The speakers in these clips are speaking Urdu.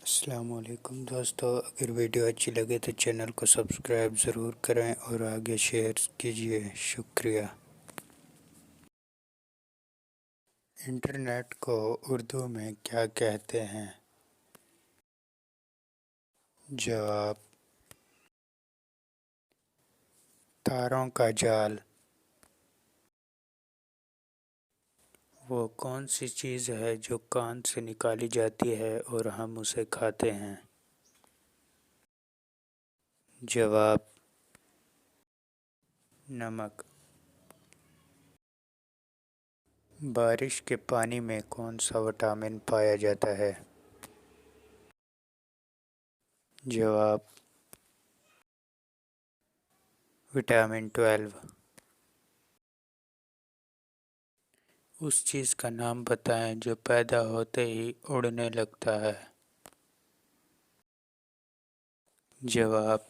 السلام علیکم دوستو، اگر ویڈیو اچھی لگے تو چینل کو سبسکرائب ضرور کریں اور آگے شیئر کیجیے، شکریہ۔ انٹرنیٹ کو اردو میں کیا کہتے ہیں؟ جواب: تاروں کا جال۔ وہ کون سی چیز ہے جو کان سے نکالی جاتی ہے اور ہم اسے کھاتے ہیں؟ جواب: نمک۔ بارش کے پانی میں کون سا وٹامن پایا جاتا ہے؟ جواب: وٹامن 12۔ اس چیز کا نام بتائیں جو پیدا ہوتے ہی اڑنے لگتا ہے۔ جواب: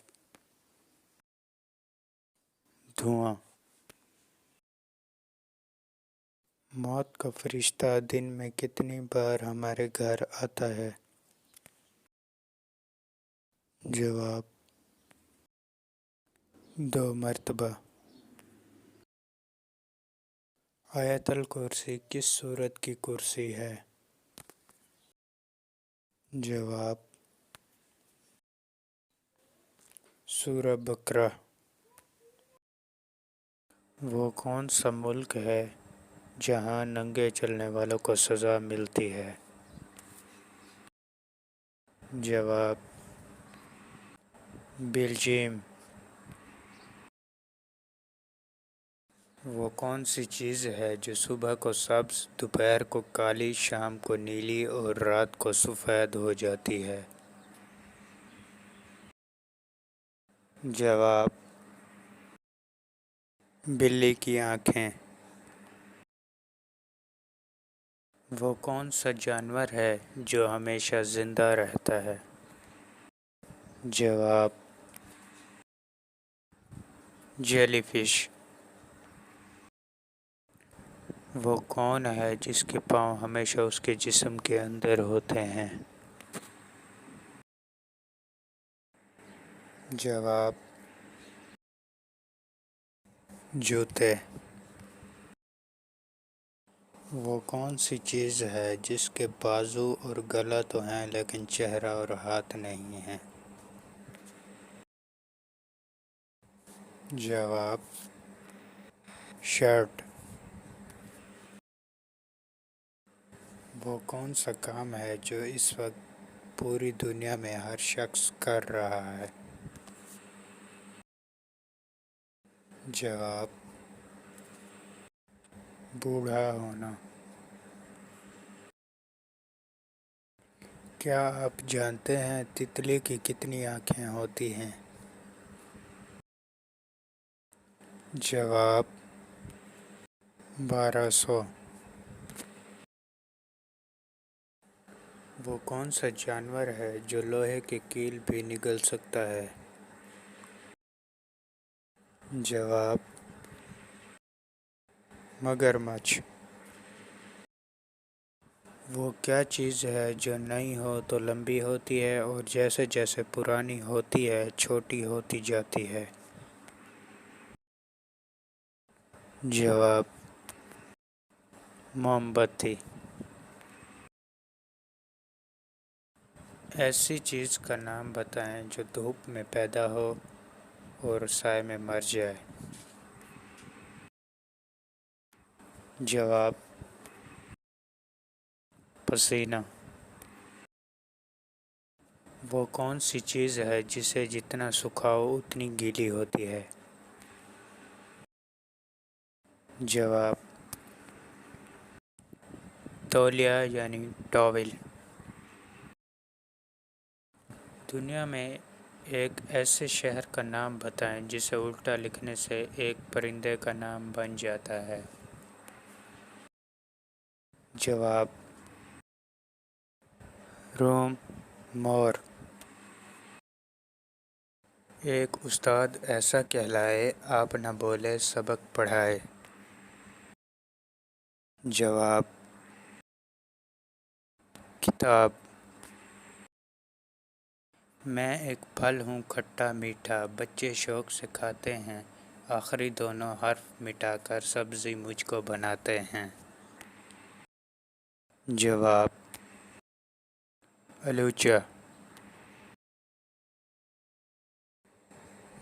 دھواں۔ موت کا فرشتہ دن میں کتنی بار ہمارے گھر آتا ہے؟ جواب: 2 مرتبہ۔ آیت الکرسی کس سورت کی کرسی ہے؟ جواب: سورہ بقرہ۔ وہ کون سا ملک ہے جہاں ننگے چلنے والوں کو سزا ملتی ہے؟ جواب: بیلجیم۔ وہ کون سی چیز ہے جو صبح کو سبز، دوپہر کو کالی، شام کو نیلی اور رات کو سفید ہو جاتی ہے؟ جواب: بلی کی آنکھیں۔ وہ کون سا جانور ہے جو ہمیشہ زندہ رہتا ہے؟ جواب: جیلی فش۔ وہ کون ہے جس کے پاؤں ہمیشہ اس کے جسم کے اندر ہوتے ہیں؟ جواب: جوتے۔ وہ کون سی چیز ہے جس کے بازو اور گلا تو ہیں لیکن چہرہ اور ہاتھ نہیں ہیں؟ جواب: شرٹ۔ وہ کون سا کام ہے جو اس وقت پوری دنیا میں ہر شخص کر رہا ہے؟ جواب: بوڑھا ہونا۔ کیا آپ جانتے ہیں تتلی کی کتنی آنکھیں ہوتی ہیں؟ جواب: 1200۔ وہ کون سا جانور ہے جو لوہے کی کیل بھی نگل سکتا ہے؟ جواب: مگرمچھ۔ وہ کیا چیز ہے جو نئی ہو تو لمبی ہوتی ہے اور جیسے جیسے پرانی ہوتی ہے چھوٹی ہوتی جاتی ہے؟ جواب: موم بتی۔ ایسی چیز کا نام بتائیں جو دھوپ میں پیدا ہو اور سائے میں مر جائے؟ جواب: پسینہ۔ وہ کون سی چیز ہے جسے جتنا سکھاؤ اتنی گیلی ہوتی ہے؟ جواب: تولیہ یعنی ٹاول۔ دنیا میں ایک ایسے شہر کا نام بتائیں جسے الٹا لکھنے سے ایک پرندے کا نام بن جاتا ہے؟ جواب: روم، مور۔ ایک استاد ایسا کہلائے آپ نہ بولے سبق پڑھائے؟ جواب: کتاب۔ میں ایک پھل ہوں کھٹا میٹھا، بچے شوق سے کھاتے ہیں، آخری دونوں حرف مٹا کر سبزی مجھ کو بناتے ہیں۔ جواب: آلوچہ۔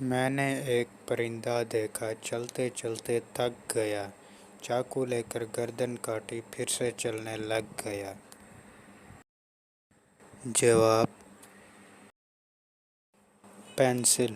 میں نے ایک پرندہ دیکھا، چلتے چلتے تھک گیا، چاقو لے کر گردن کاٹی، پھر سے چلنے لگ گیا۔ جواب: پینسل۔